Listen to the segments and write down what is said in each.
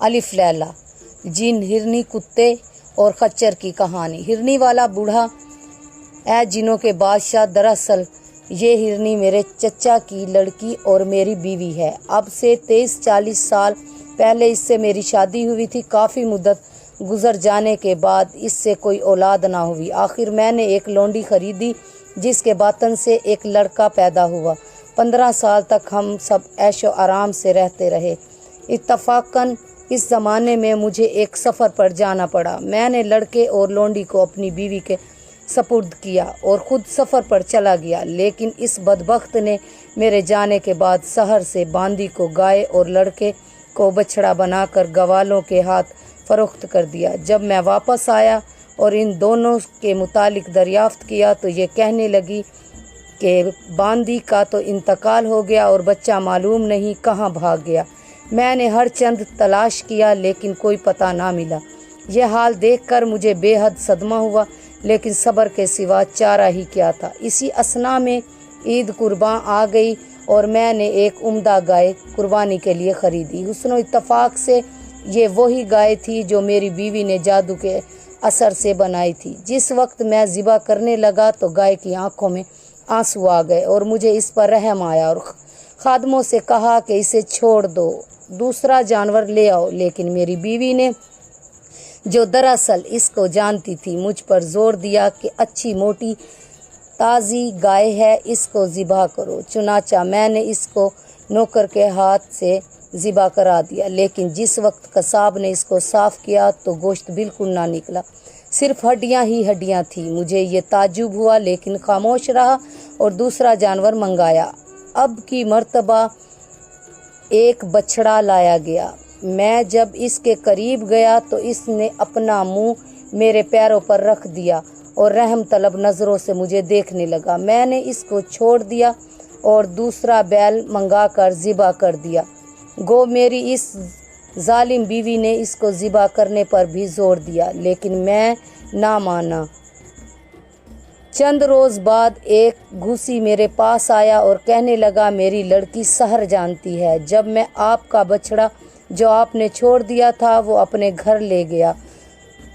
الف لیلا، جن، ہرنی، کتے اور خچر کی کہانی۔ ہرنی والا بوڑھا، اے جنوں کے بادشاہ، دراصل یہ ہرنی میرے چچا کی لڑکی اور میری بیوی ہے۔ اب سے 30-40 سال پہلے اس سے میری شادی ہوئی تھی۔ کافی مدت گزر جانے کے بعد اس سے کوئی اولاد نہ ہوئی۔ آخر میں نے ایک لونڈی خریدی جس کے باطن سے ایک لڑکا پیدا ہوا۔ 15 سال تک ہم سب عیش و آرام سے رہتے رہے۔ اتفاقاً اس زمانے میں مجھے ایک سفر پر جانا پڑا۔ میں نے لڑکے اور لونڈی کو اپنی بیوی کے سپرد کیا اور خود سفر پر چلا گیا، لیکن اس بدبخت نے میرے جانے کے بعد شہر سے باندی کو گائے اور لڑکے کو بچڑا بنا کر گوالوں کے ہاتھ فروخت کر دیا۔ جب میں واپس آیا اور ان دونوں کے متعلق دریافت کیا تو یہ کہنے لگی کہ باندی کا تو انتقال ہو گیا اور بچہ معلوم نہیں کہاں بھاگ گیا۔ میں نے ہر چند تلاش کیا لیکن کوئی پتہ نہ ملا۔ یہ حال دیکھ کر مجھے بے حد صدمہ ہوا، لیکن صبر کے سوا چارہ ہی کیا تھا۔ اسی اثنا میں عید قرباں آ گئی اور میں نے ایک عمدہ گائے قربانی کے لیے خریدی۔ حسن و اتفاق سے یہ وہی گائے تھی جو میری بیوی نے جادو کے اثر سے بنائی تھی۔ جس وقت میں ذبح کرنے لگا تو گائے کی آنکھوں میں آنسو آ گئے اور مجھے اس پر رحم آیا اور خادموں سے کہا کہ اسے چھوڑ دو، دوسرا جانور لے آؤ، لیکن میری بیوی نے، جو دراصل اس کو جانتی تھی، مجھ پر زور دیا کہ اچھی موٹی تازی گائے ہے، اس کو ذبح کرو۔ چنانچہ میں نے اس کو نوکر کے ہاتھ سے ذبح کرا دیا، لیکن جس وقت قصاب نے اس کو صاف کیا تو گوشت بالکل نہ نکلا، صرف ہڈیاں ہی ہڈیاں تھیں۔ مجھے یہ تعجب ہوا لیکن خاموش رہا اور دوسرا جانور منگایا۔ اب کی مرتبہ ایک بچڑا لایا گیا۔ میں جب اس کے قریب گیا تو اس نے اپنا منہ میرے پیروں پر رکھ دیا اور رحم طلب نظروں سے مجھے دیکھنے لگا۔ میں نے اس کو چھوڑ دیا اور دوسرا بیل منگا کر ذبح کر دیا۔ گو میری اس ظالم بیوی نے اس کو ذبح کرنے پر بھی زور دیا، لیکن میں نہ مانا۔ چند روز بعد ایک گھوسی میرے پاس آیا اور کہنے لگا میری لڑکی سحر جانتی ہے، جب میں آپ کا بچڑا جو آپ نے چھوڑ دیا تھا وہ اپنے گھر لے گیا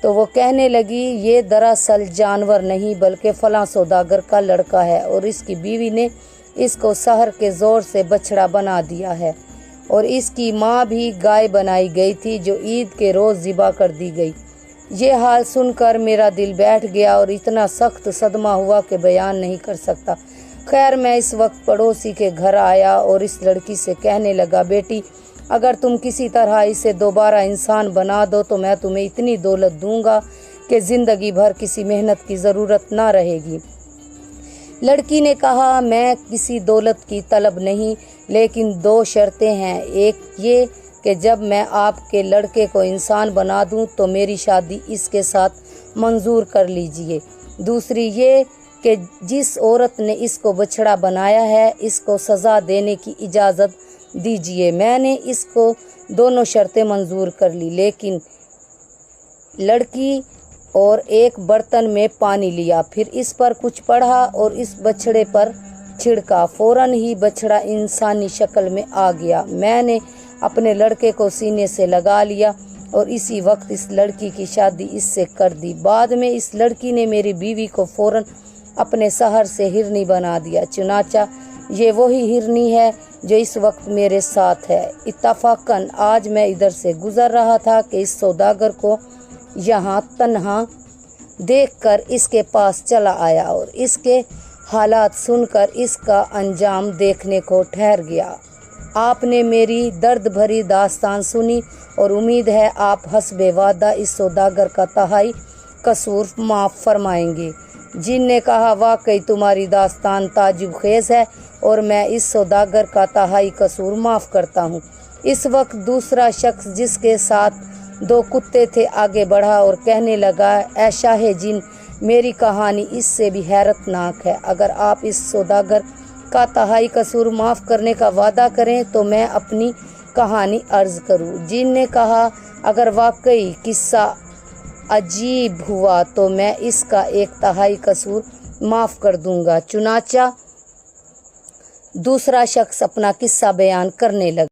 تو وہ کہنے لگی یہ دراصل جانور نہیں بلکہ فلاں سوداگر کا لڑکا ہے اور اس کی بیوی نے اس کو سحر کے زور سے بچڑا بنا دیا ہے، اور اس کی ماں بھی گائے بنائی گئی تھی جو عید کے روز ذبح کر دی گئی۔ یہ حال سن کر میرا دل بیٹھ گیا اور اتنا سخت صدمہ ہوا کہ بیان نہیں کر سکتا۔ خیر، میں اس وقت پڑوسی کے گھر آیا اور اس لڑکی سے کہنے لگا بیٹی، اگر تم کسی طرح اسے دوبارہ انسان بنا دو تو میں تمہیں اتنی دولت دوں گا کہ زندگی بھر کسی محنت کی ضرورت نہ رہے گی۔ لڑکی نے کہا میں کسی دولت کی طلب نہیں، لیکن 2 شرطیں ہیں، ایک یہ کہ جب میں آپ کے لڑکے کو انسان بنا دوں تو میری شادی اس کے ساتھ منظور کر لیجئے، دوسری یہ کہ جس عورت نے اس کو بچڑا بنایا ہے اس کو سزا دینے کی اجازت دیجئے۔ میں نے اس کو دونوں شرطیں منظور کر لی، لیکن لڑکی اور ایک برتن میں پانی لیا، پھر اس پر کچھ پڑھا اور اس بچڑے پر چھڑکا۔ فوراً ہی بچڑا انسانی شکل میں آ گیا۔ میں نے اپنے لڑکے کو سینے سے لگا لیا اور اسی وقت اس لڑکی کی شادی اس سے کر دی۔ بعد میں اس لڑکی نے میری بیوی کو فوراً اپنے شوہر سے ہرنی بنا دیا۔ چنانچہ یہ وہی ہرنی ہے جو اس وقت میرے ساتھ ہے۔ اتفاقاً آج میں ادھر سے گزر رہا تھا کہ اس سوداگر کو یہاں تنہا دیکھ کر اس کے پاس چلا آیا اور اس کے حالات سن کر اس کا انجام دیکھنے کو ٹھہر گیا۔ آپ نے میری درد بھری داستان سنی اور امید ہے آپ حسب وعدہ اس سوداگر کا تہائی قصور معاف فرمائیں گے۔ جن نے کہا واقعی تمہاری داستان تعجب خیز ہے اور میں اس سوداگر کا تہائی قصور معاف کرتا ہوں۔ اس وقت دوسرا شخص جس کے ساتھ 2 کتے تھے آگے بڑھا اور کہنے لگا اے شاہ جن، میری کہانی اس سے بھی حیرت ناک ہے۔ اگر آپ اس سوداگر کا تہائی قصور معاف کرنے کا وعدہ کریں تو میں اپنی کہانی عرض کروں۔ جن نے کہا اگر واقعی قصہ عجیب ہوا تو میں اس کا 1/3 قصور معاف کر دوں گا۔ چنانچہ دوسرا شخص اپنا قصہ بیان کرنے لگا۔